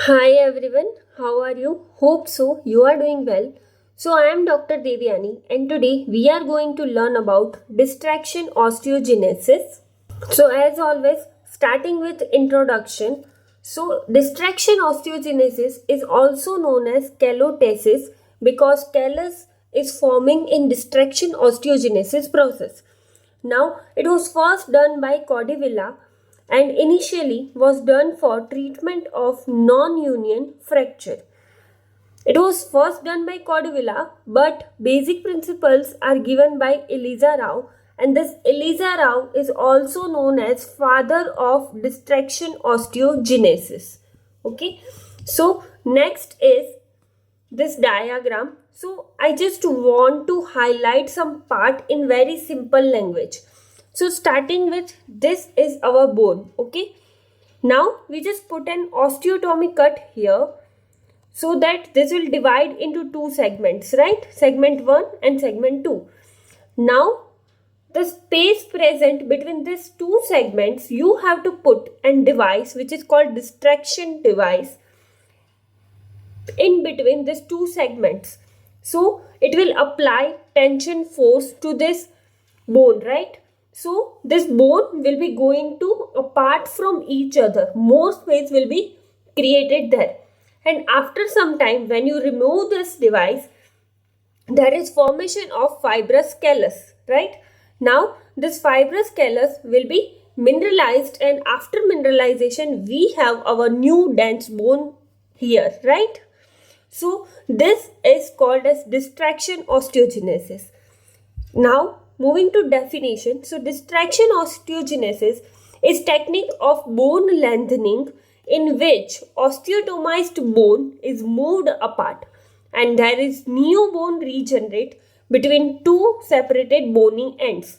Hi everyone, how are you? Hope so, you are doing well. So, I am Dr. Devyani, and today we are going to learn about distraction osteogenesis. So, as always, starting with introduction. So, distraction osteogenesis is also known as calotasis because callus is forming in distraction osteogenesis process. Now, it was first done by Cordovilla and initially was done for treatment of non-union fracture. It was first done by Cordovilla, but basic principles are given by Eliza Rao, and this Eliza Rao is also known as father of distraction osteogenesis. Okay, so next is this diagram. So I just want to highlight some part in very simple language. So starting with, this is our bone. Okay, now we just put an osteotomy cut here so that this will divide into two segments, right? Segment 1 and segment 2. Now the space present between these two segments, you have to put an device which is called distraction device in between these two segments. So it will apply tension force to this bone, right? So this bone will be going to apart from each other. More space will be created there. And after some time, when you remove this device, there is formation of fibrous callus, right? Now this fibrous callus will be mineralized, and after mineralization we have our new dense bone here, right? So this is called as distraction osteogenesis. Now moving to definition. So distraction osteogenesis is technique of bone lengthening in which osteotomized bone is moved apart and there is new bone regenerate between two separated bony ends.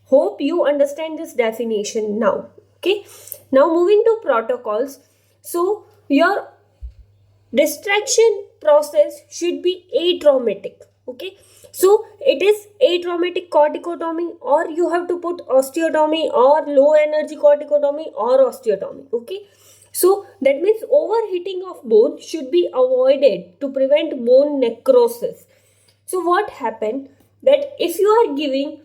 Hope you understand this definition now. Okay. Now moving to protocols. So your distraction process should be atraumatic. Okay, so it is atraumatic corticotomy, or you have to put osteotomy or low energy corticotomy or osteotomy. Okay, so that means overheating of bone should be avoided to prevent bone necrosis. So what happened, that if you are giving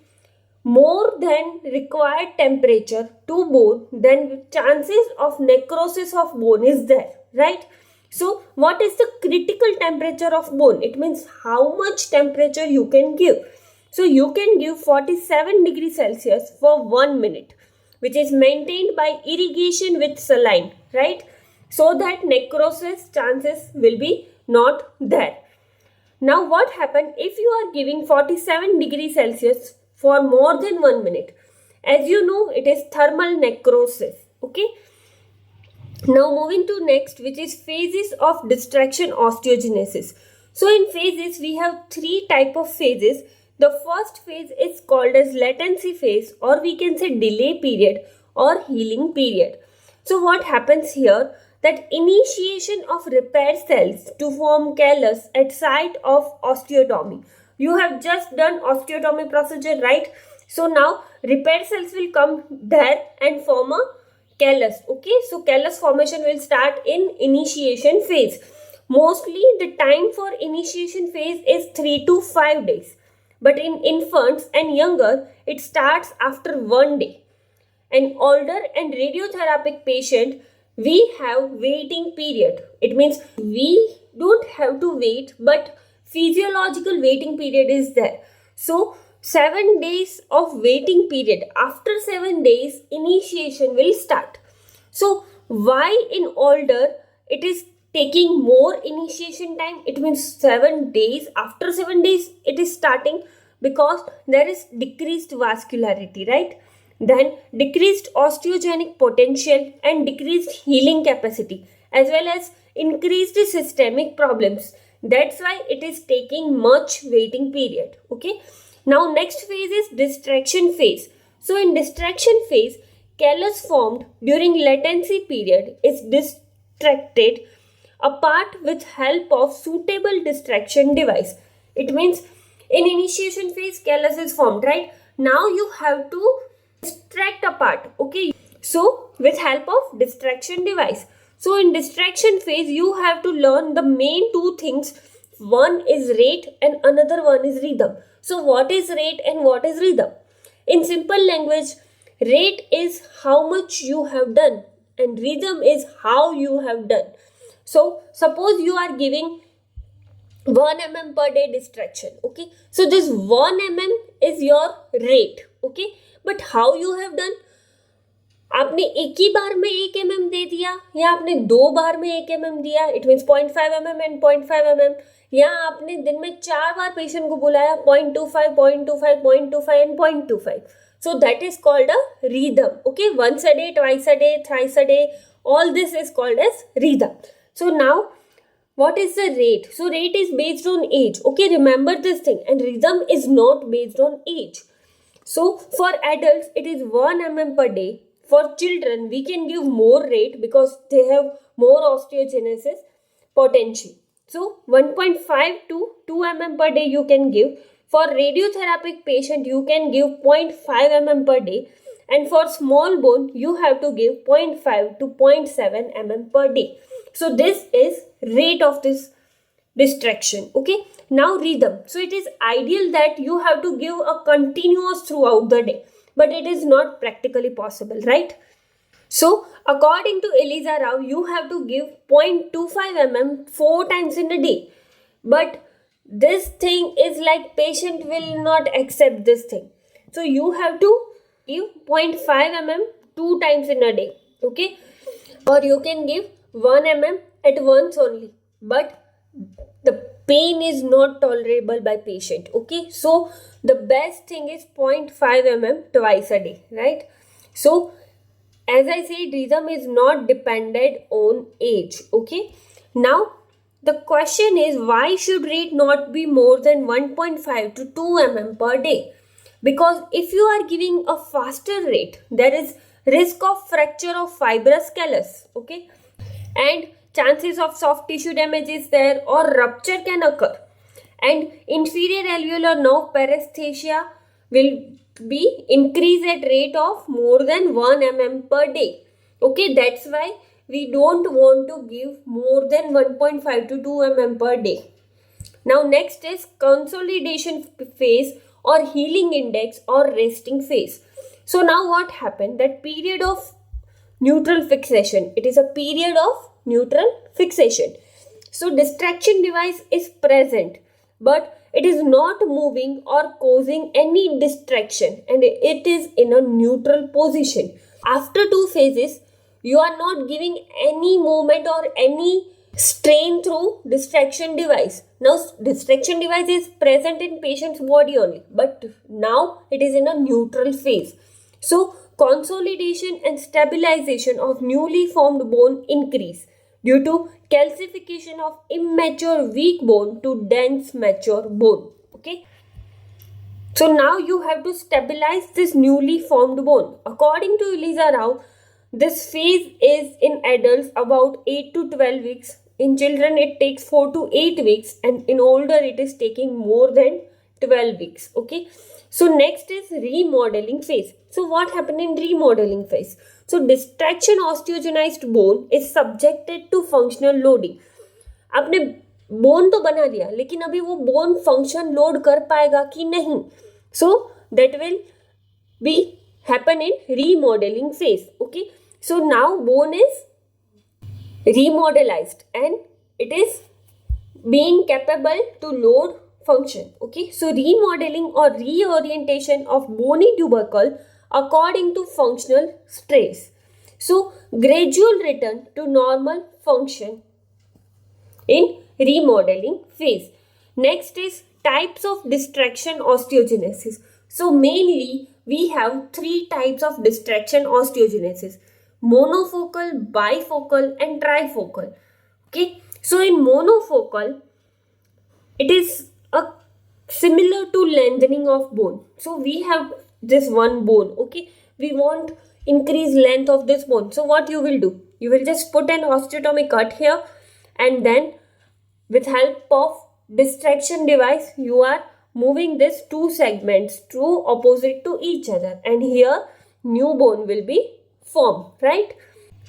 more than required temperature to bone, then chances of necrosis of bone is there, right? So what is the critical temperature of bone? It means how much temperature you can give. So you can give 47 degrees Celsius for 1 minute, which is maintained by irrigation with saline, right? So that necrosis chances will be not there. Now what happened if you are giving 47 degrees Celsius for more than 1 minute? As you know, it is thermal necrosis. Okay. Now moving to next, which is phases of distraction osteogenesis. So in phases, we have three type of phases. The first phase is called as latency phase, or we can say delay period or healing period. So what happens here, that initiation of repair cells to form callus at site of osteotomy. You have just done osteotomy procedure, right? So now repair cells will come there and form a callus. Okay, so callus formation will start in initiation phase. Mostly the time for initiation phase is 3 to 5 days, but in infants and younger it starts after 1 day. An older and radiotherapeutic patient, we have waiting period. It means we don't have to wait, but physiological waiting period is there. So 7 days of waiting period. After 7 days, initiation will start. So why in older it is taking more initiation time? It means 7 days. After 7 days it is starting, because there is decreased vascularity, right? Then decreased osteogenic potential and decreased healing capacity, as well as increased systemic problems. That's why it is taking much waiting period. Okay. Now next phase is distraction phase. So in distraction phase, callus formed during latency period is distracted apart with help of suitable distraction device. It means in initiation phase callus is formed, right? Now you have to distract apart. Okay, so with help of distraction device. So in distraction phase, you have to learn the main two things. One is rate and another one is rhythm. So what is rate and what is rhythm? In simple language, rate is how much you have done and rhythm is how you have done. So suppose you are giving 1 mm per day distraction. Okay, so this 1 mm is your rate. Okay, but how you have done? आपने एक ही बार में 1 mm दे दिया या आपने 2 बार में 1 mm दिया, it means 0.5 mm and 0.5 mm, या आपने दिन में 4 बार पेशेंट को बुलाया 0.25, 0.25, 0.25 and 0.25. So that is called a rhythm. Okay, once a day, twice a day, thrice a day, all this is called as rhythm. So now what is the rate? So rate is based on age. Okay, remember this thing, and rhythm is not based on age. So for adults it is 1 mm per day. For children we can give more rate because they have more osteogenesis potential. So 1.5 to 2 mm per day you can give. For radiotherapeutic patient you can give 0.5 mm per day, and for small bone you have to give 0.5 to 0.7 mm per day. So this is rate of this distraction. Okay, now rhythm. So it is ideal that you have to give a continuous throughout the day, but it is not practically possible, right? So according to Eliza Rao, you have to give 0.25 mm 4 times in a day, but this thing is like patient will not accept this thing. So you have to give 0.5 mm 2 times in a day. Okay, or you can give 1 mm at once only, but the pain is not tolerable by patient. Okay, so the best thing is 0.5 mm twice a day, right? So as I said, rhythm is not dependent on age. Okay, now the question is, why should rate not be more than 1.5 to 2 mm per day? Because if you are giving a faster rate, there is risk of fracture of fibrous callus. Okay, and chances of soft tissue damage is there, or rupture can occur, and inferior alveolar nerve paresthesia will be increased at rate of more than 1 mm per day. Okay, that's why we don't want to give more than 1.5 to 2 mm per day. Now next is consolidation phase or healing index or resting phase. So now what happened, that period of neutral fixation, it is a period of neutral fixation. So distraction device is present, but it is not moving or causing any distraction, and it is in a neutral position. After 2 phases, you are not giving any movement or any strain through distraction device. Now distraction device is present in patient's body only, but now it is in a neutral phase. So consolidation and stabilization of newly formed bone increase due to calcification of immature weak bone to dense mature bone. Okay, so now you have to stabilize this newly formed bone. According to Eliza Rao, this phase is in adults about 8 to 12 weeks. In children it takes 4 to 8 weeks, and in older it is taking more than 12 weeks. Okay, so next is remodeling phase. So what happened in remodeling phase? So distraction osteogenized bone is subjected to functional loading. आपने bone तो बना दिया, लेकिन अभी वो bone function load कर पाएगा कि नहीं? So that will be happen in remodeling phase. Okay, so now bone is remodelized and it is being capable to load function. Okay, so remodeling or reorientation of bony tubercle according to functional stress. So gradual return to normal function in remodeling phase. Next is types of distraction osteogenesis. So mainly we have 3 types of distraction osteogenesis: monofocal, bifocal and trifocal. Okay, so in monofocal it is a similar to lengthening of bone. So we have this one bone. Okay, we want increase length of this bone. So what you will do, you will just put an osteotomy cut here, and then with help of distraction device you are moving this 2 segments to opposite to each other, and here new bone will be formed, right?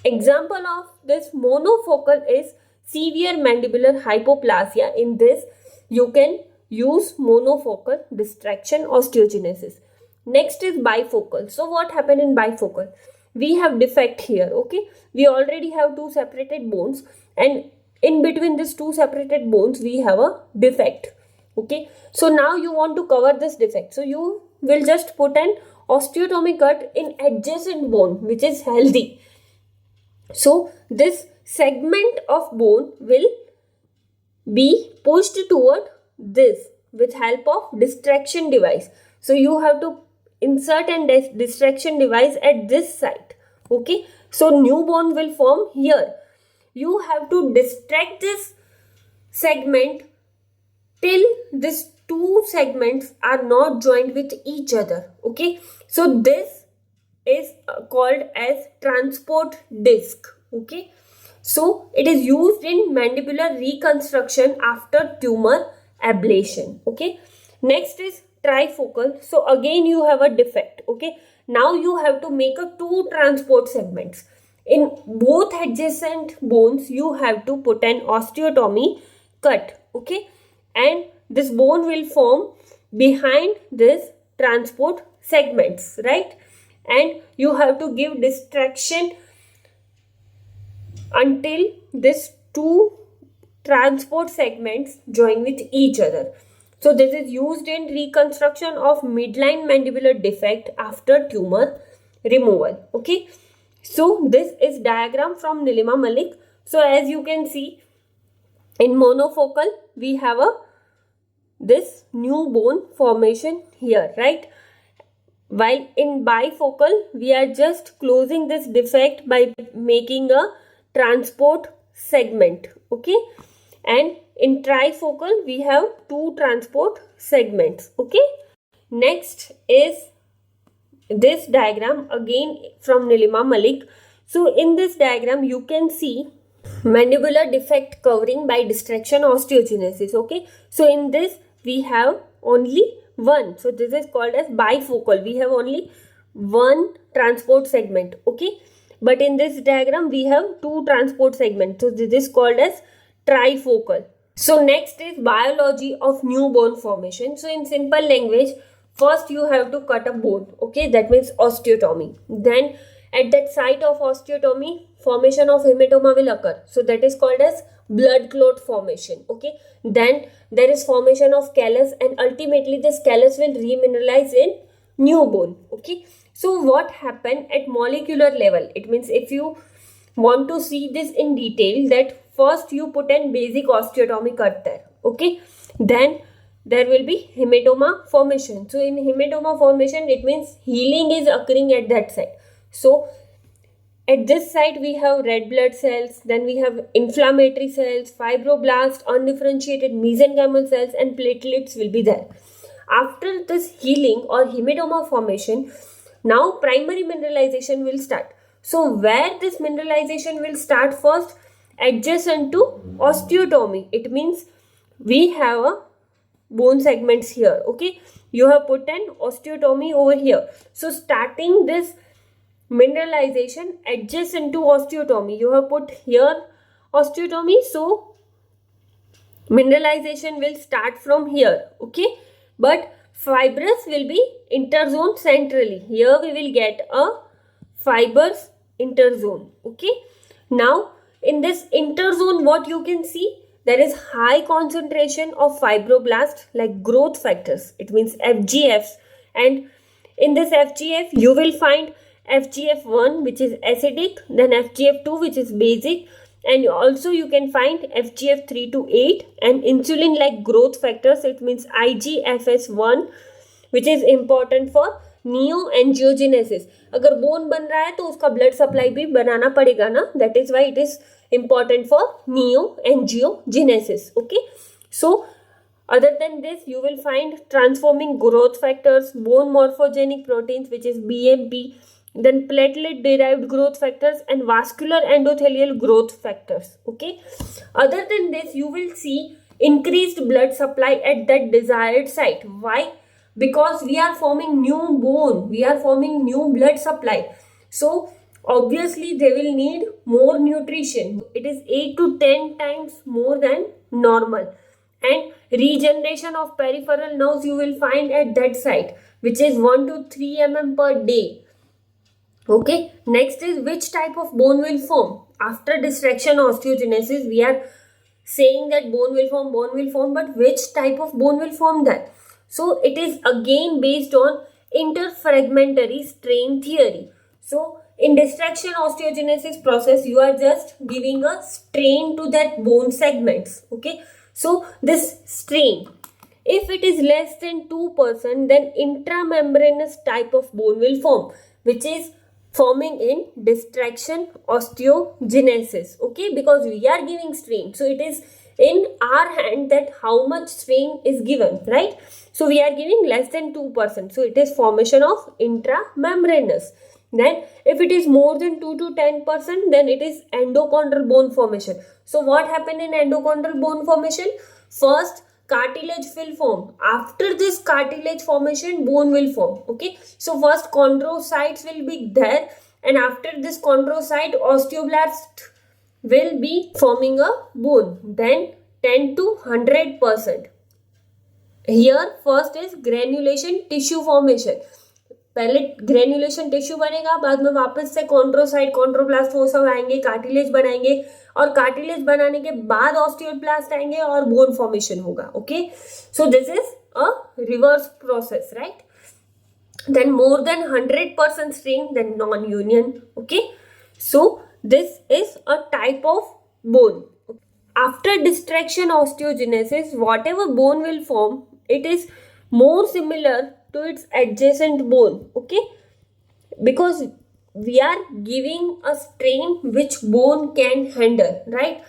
Example of this monofocal is severe mandibular hypoplasia. In this, you can use monofocal distraction osteogenesis. Next is bifocal. So what happened in bifocal? We have defect here, okay? We already have two separated bones, and in between these two separated bones, we have a defect, okay? So now you want to cover this defect. So you will just put an osteotomy cut in adjacent bone, which is healthy. So this segment of bone will be pushed toward this with help of distraction device. So you have to insert an distraction device at this site, okay? So new bone will form here. You have to distract this segment till these two segments are not joined with each other, okay? So this is called as transport disc, okay? So it is used in mandibular reconstruction after tumor ablation, okay? Next is trifocal. So again you have a defect, okay? Now you have to make a two transport segments. In both adjacent bones you have to put an osteotomy cut, okay? And this bone will form behind this transport segments, right? And you have to give distraction until these two transport segments join with each other. So this is used in reconstruction of midline mandibular defect after tumor removal, okay? So this is diagram from Nilima Malik. So as you can see, in monofocal we have this new bone formation here, right? While in bifocal we are just closing this defect by making a transport segment, okay? And in trifocal we have two transport segments, okay? Next is this diagram again from Nilima Malik. So in this diagram you can see mandibular defect covering by distraction osteogenesis, okay? So in this we have only one. So this is called as bifocal. We have only one transport segment, okay? But in this diagram we have two transport segments. So this is called as trifocal. So next is biology of new bone formation. So in simple language, first you have to cut a bone, okay? That means osteotomy. Then at that site of osteotomy, formation of hematoma will occur. So that is called as blood clot formation, okay? Then there is formation of callus, and ultimately this callus will remineralize in new bone, okay? So what happened at molecular level? It means if you want to see this in detail, that first you put an basic osteotomy cut there, okay? Then there will be hematoma formation. So in hematoma formation, it means healing is occurring at that site. So at this site we have red blood cells, then we have inflammatory cells, fibroblast, undifferentiated mesenchymal cells, and platelets will be there. After this healing or hematoma formation, now primary mineralization will start. So where this mineralization will start first? Adjacent to osteotomy. It means we have a bone segments here, okay? You have put an osteotomy over here. So starting this mineralization adjacent to osteotomy, you have put here osteotomy, so mineralization will start from here, okay? But fibrous will be interzone centrally. Here we will get a fibers interzone, okay? Now in this interzone, what you can see, there is high concentration of fibroblast like growth factors. It means FGFs, and in this FGF you will find FGF1 which is acidic, then FGF2 which is basic, and also you can find FGF3 to 8 and insulin like growth factors. It means IGFS1 which is important for neoangiogenesis. अगर bone बन रहा है तो उसका blood supply भी बनाना पड़ेगा ना, that is why it is important for neoangiogenesis, okay? So other than this, you will find transforming growth factors, bone morphogenic proteins which is BMP, then platelet derived growth factors, and vascular endothelial growth factors, okay? Other than this, you will see increased blood supply at that desired site. Why? Because we are forming new bone, we are forming new blood supply. So obviously they will need more nutrition. It is 8 to 10 times more than normal. And regeneration of peripheral nerves you will find at that site, which is 1 to 3 mm per day. Okay, next is which type of bone will form. After distraction osteogenesis, we are saying that bone will form, but which type of bone will form that? So it is again based on interfragmentary strain theory. So in distraction osteogenesis process, you are just giving a strain to that bone segments. Okay, so this strain, if it is less than 2%, then intramembranous type of bone will form, which is forming in distraction osteogenesis. Okay, because we are giving strain, so it is in our hand that how much strain is given, right? So we are giving less than 2%, so it is formation of intramembranous. Then if it is more than 2 to 10%, then it is endochondral bone formation. So what happened in endochondral bone formation? First cartilage will form. After this cartilage formation, bone will form. Okay, so first chondrocytes will be there, and after this chondrocyte, osteoblast will be forming a bone. Then 10 to 100%. Here first is granulation tissue formation. पहले granulation tissue बनेगा, बाद में वापस से chondrocyte, कॉन्ड्रोप्लास्ट वो सब आएंगे, cartilage बनाएंगे, और कार्टिलेज बनाने के बाद ऑस्टियोब्लास्ट आएंगे और बोन फॉर्मेशन होगा. Okay, so this is a reverse process, right? Then more than 100% strain, then non-union. Okay, so this is a type of bone. After distraction osteogenesis, whatever bone will form, it is more similar to its adjacent bone. Okay, because we are giving a strain which bone can handle, right?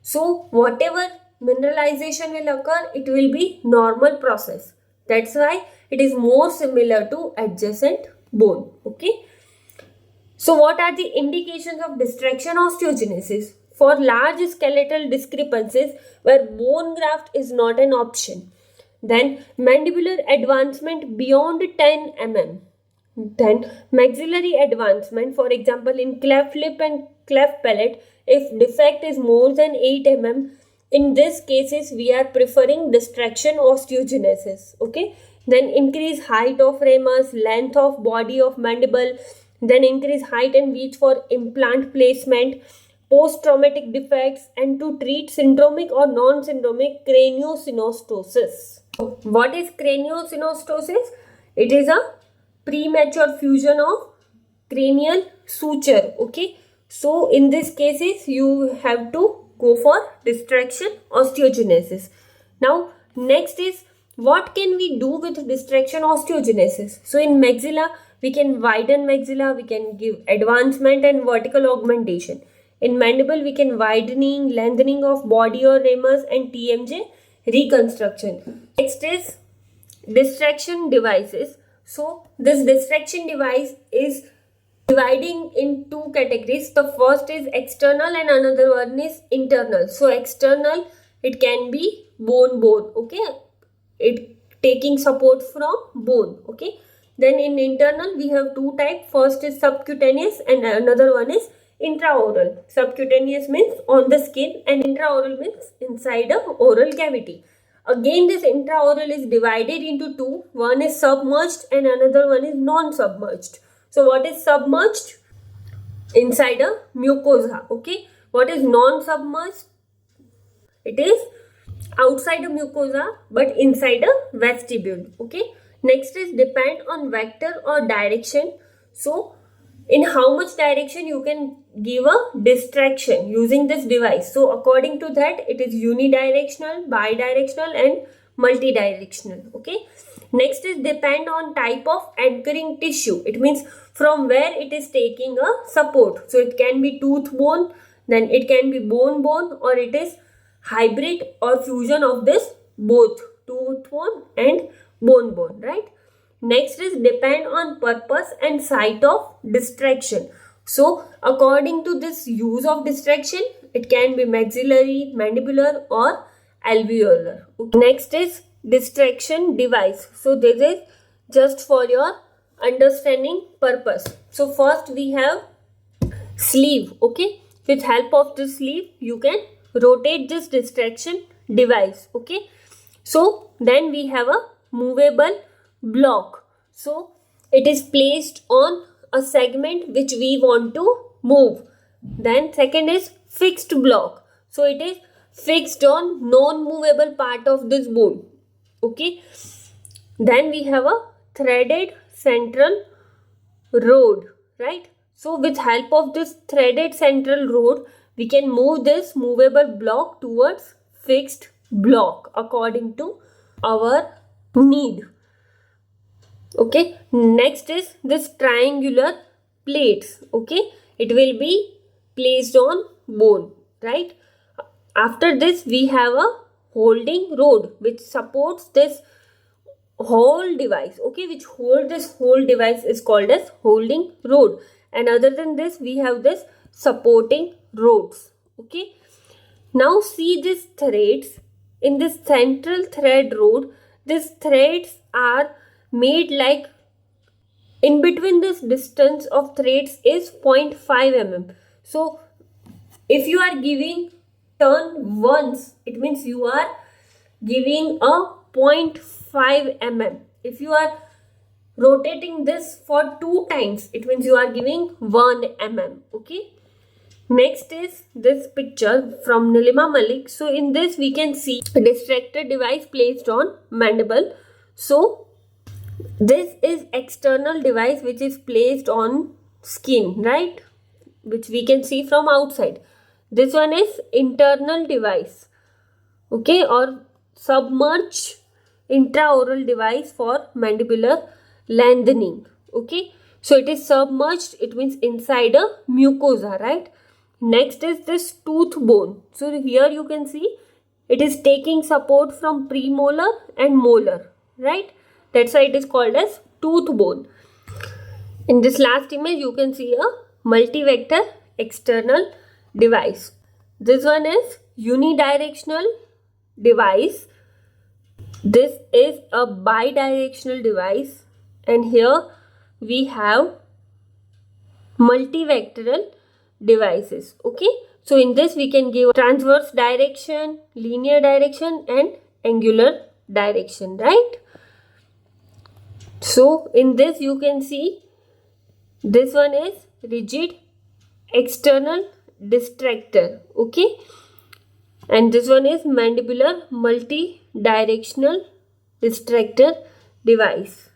So whatever mineralization will occur, it will be normal process. That's why it is more similar to adjacent bone. Okay, so what are the indications of distraction osteogenesis? For large skeletal discrepancies where bone graft is not an option. Then mandibular advancement beyond 10 mm. Then maxillary advancement, for example in cleft lip and cleft palate, if defect is more than 8 mm, in these cases we are preferring distraction osteogenesis. Okay, then increase height of ramus, length of body of mandible, then increase height and width for implant placement, post-traumatic defects, and to treat syndromic or non-syndromic craniosynostosis. What is craniosynostosis? It is a premature fusion of cranial suture. Okay, so in these cases you have to go for distraction osteogenesis. Now next is what can we do with distraction osteogenesis? So in maxilla we can widen maxilla, we can give advancement and vertical augmentation. In mandible we can widening, lengthening of body or ramus, and TMJ reconstruction. Next is distraction devices. So this distraction device is dividing in two categories. The first is external and another one is internal. So external, it can be bone. Okay, it taking support from bone. Okay, then in internal we have two types. First is subcutaneous and another one is intraoral. Subcutaneous means on the skin and intraoral means inside the oral cavity. Again this intraoral is divided into two. One is submerged and another one is non-submerged. So what is submerged? Inside a mucosa. Okay, what is non-submerged? It is outside a mucosa but inside a vestibule. Okay, next is depend on vector or direction. So in how much direction you can give a distraction using this device. So according to that, it is unidirectional, bidirectional and multidirectional. Okay, next is depend on type of anchoring tissue. It means from where it is taking a support. So it can be tooth bone, then it can be bone or it is hybrid or fusion of this both tooth bone and bone, right? Next is depend on purpose and site of distraction. So according to this use of distraction, it can be maxillary, mandibular or alveolar. Next is distraction device. So this is just for your understanding purpose. So first we have sleeve. Okay, with help of the sleeve you can rotate this distraction device. Okay, so then we have a movable block. So it is placed on a segment which we want to move. Then second is fixed block. So it is fixed on non-movable part of this bone. Okay, then we have a threaded central rod, right? So with help of this threaded central rod we can move this movable block towards fixed block according to our need. Okay, next is this triangular plates. Okay, it will be placed on bone, right? After this we have a holding rod which supports this whole device. Okay, which hold this whole device is called as holding rod. And other than this we have this supporting rods. Okay, now see these threads in this central thread rod. These threads are made like in between this distance of threads is 0.5 mm. So if you are giving turn once, it means you are giving a 0.5 mm. If you are rotating this for 2 times, it means you are giving 1 mm. Okay, next is this picture from Nilima Malik. So in this we can see a distractor device placed on mandible. So this is external device which is placed on skin, right, which we can see from outside. This one is internal device. Okay, or submerged intraoral device for mandibular lengthening. Okay, so it is submerged, it means inside a mucosa, right? Next is this tooth bone. So here you can see it is taking support from premolar and molar, right? That's why it is called as tooth bone. In this last image you can see a multi-vector external device. This one is unidirectional device. This is a bidirectional device, and here we have multivectoral devices. Okay, so in this we can give transverse direction, linear direction and angular direction, right? So in this you can see this one is rigid external distractor. Okay, and this one is mandibular multi-directional distractor device.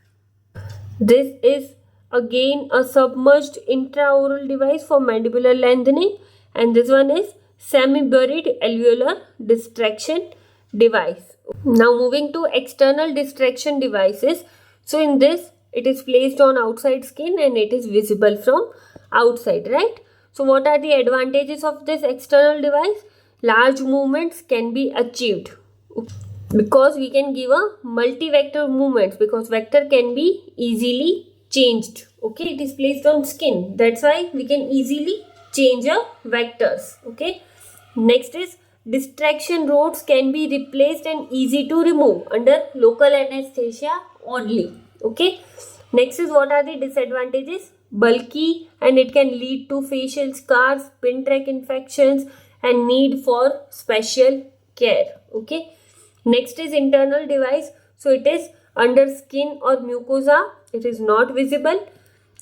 This is again a submerged intraoral device for mandibular lengthening, and this one is semi-buried alveolar distraction device. Now moving to external distraction devices. So in this it is placed on outside skin and it is visible from outside, right? So what are the advantages of this external device? Large movements can be achieved because we can give a multi-vector movements, because vector can be easily changed. Okay, it is placed on skin, that's why we can easily change our vectors. Okay, next is distraction rods can be replaced and easy to remove under local anesthesia only. Okay, next is what are the disadvantages? Bulky and it can lead to facial scars, pin track infections and need for special care. Okay, next is internal device. So it is under skin or mucosa, it is not visible,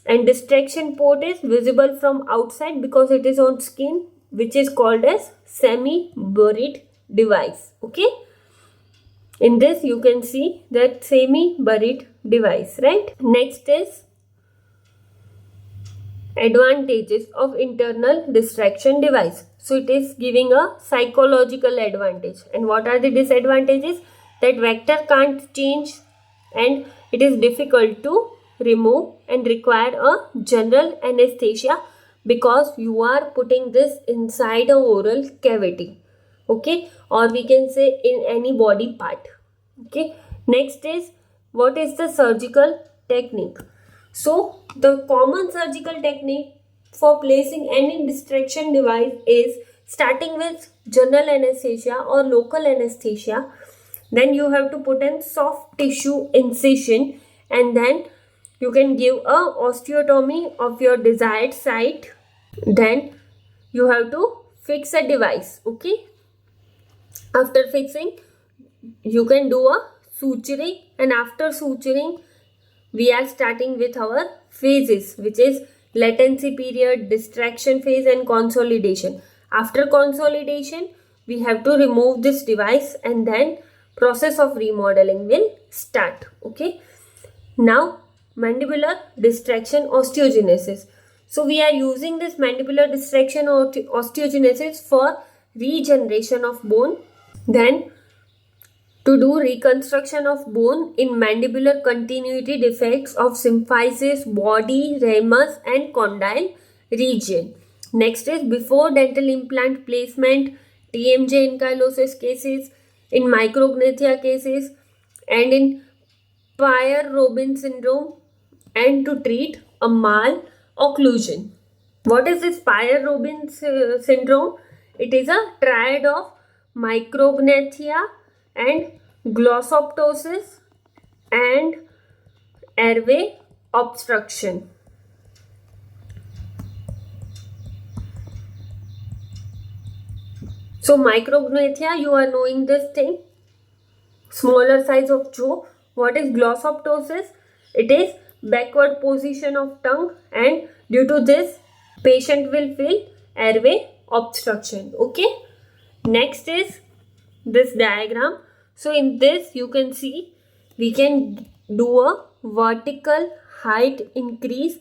and distraction port is visible from outside because it is on skin, which is called as semi-buried device. Okay, in this you can see that semi-buried device, right? Next is advantages of internal distraction device. So it is giving a psychological advantage. And what are the disadvantages? That vector can't change and it is difficult to remove and require a general anesthesia because you are putting this inside a oral cavity. Okay, or we can say in any body part. Okay, next is what is the surgical technique? So the common surgical technique for placing any distraction device is starting with general anesthesia or local anesthesia. Then you have to put in soft tissue incision and then you can give a osteotomy of your desired site Then you have to fix a device. Okay, after fixing, you can do a suturing, and after suturing, we are starting with our phases, which is latency period, distraction phase, and consolidation. After consolidation, we have to remove this device, and then process of remodeling will start. Okay, now mandibular distraction osteogenesis. So we are using this mandibular distraction or osteogenesis for regeneration of bone. Then to do reconstruction of bone in mandibular continuity defects of symphysis, body, ramus, and condyle region. Next is before dental implant placement, TMJ ankylosis cases, in micrognathia cases, and in Pierre-Robin syndrome, and to treat a malocclusion. What is this Pierre-Robin syndrome? It is a triad of micrognathia and glossoptosis and airway obstruction. So micrognathia, you are knowing this thing, smaller size of jaw. What is glossoptosis? It is backward position of tongue, and due to this patient will feel airway obstruction. Okay, next is this diagram. So in this you can see we can do a vertical height increase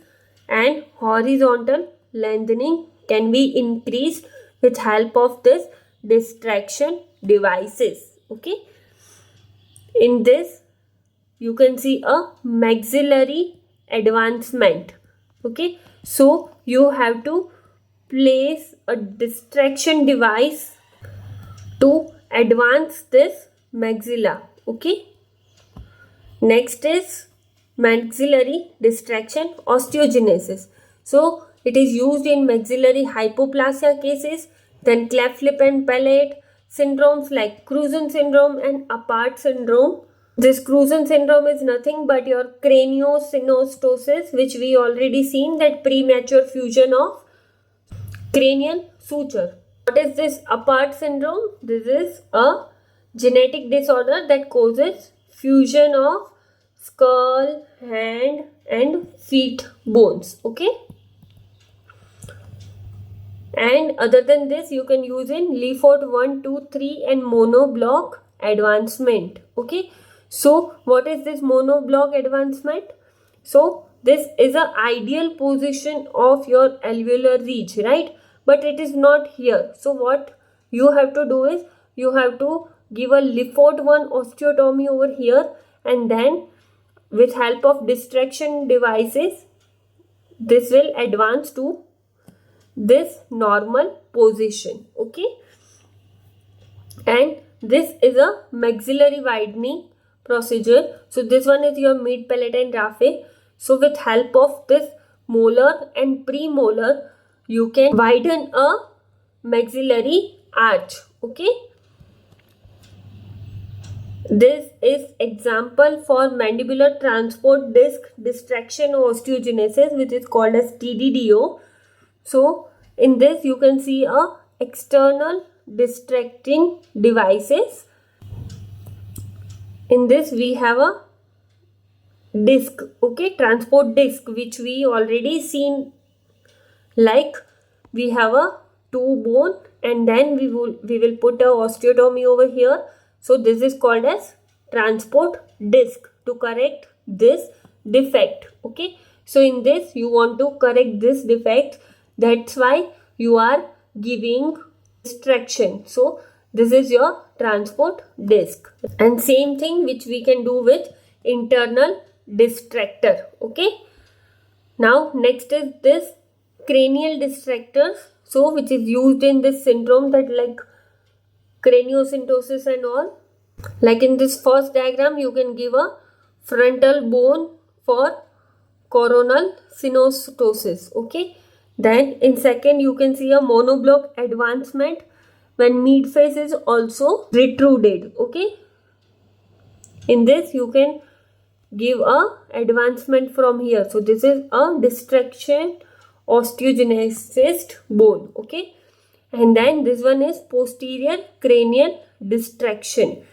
and horizontal lengthening can be increased with help of this distraction devices. Okay, in this you can see a maxillary advancement. Okay, so you have to place a distraction device to advance this maxilla. Okay, next is maxillary distraction osteogenesis. So it is used in maxillary hypoplasia cases, then cleft lip and palate syndromes like Cruzen syndrome and Apert syndrome. This Cruzen syndrome is nothing but your craniosynostosis, which we already seen, that premature fusion of cranial suture. What is this Apert syndrome? This is a genetic disorder that causes fusion of skull, hand, and feet bones. Okay, and other than this you can use in Lefort 1, 2, 3 and monoblock advancement. Okay, so what is this monoblock advancement? So this is a ideal position of your alveolar ridge, right? But it is not here. So what you have to do is you have to give a Lefort 1 osteotomy over here, and then with help of distraction devices this will advance to this normal position. Okay, and this is a maxillary widening procedure. So this one is your mid palatine raphe. So with help of this molar and premolar you can widen a maxillary arch. Okay, this is example for mandibular transport disc distraction osteogenesis, which is called as TDDO. So in this you can see a external distracting devices. In this we have a disc, okay, transport disc, which we already seen, like we have a two bone and then we will put a osteotomy over here. So this is called as transport disc to correct this defect. Okay, so in this you want to correct this defect, that's why you are giving distraction. So this is your transport disc, and same thing which we can do with internal distractor. Okay, now next is this cranial distractors, so which is used in this syndrome, that like craniosynostosis and all. Like in this first diagram you can give a frontal bone for coronal synostosis. Okay, then in second you can see a monoblock advancement when mid face is also retruded. Okay, in this you can give a advancement from here. So this is a distraction osteogenesis bone. Okay, and then this one is posterior cranial distraction,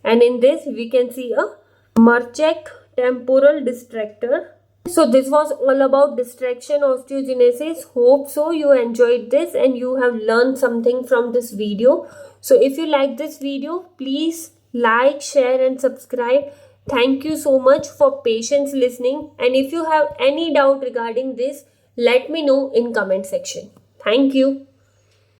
and in this we can see a Marchak temporal distractor. So this was all about distraction osteogenesis. Hope so you enjoyed this and you have learned something from this video. So if you like this video, please like, share and subscribe. Thank you so much for patience listening, and if you have any doubt regarding this, let me know in comment section. Thank you.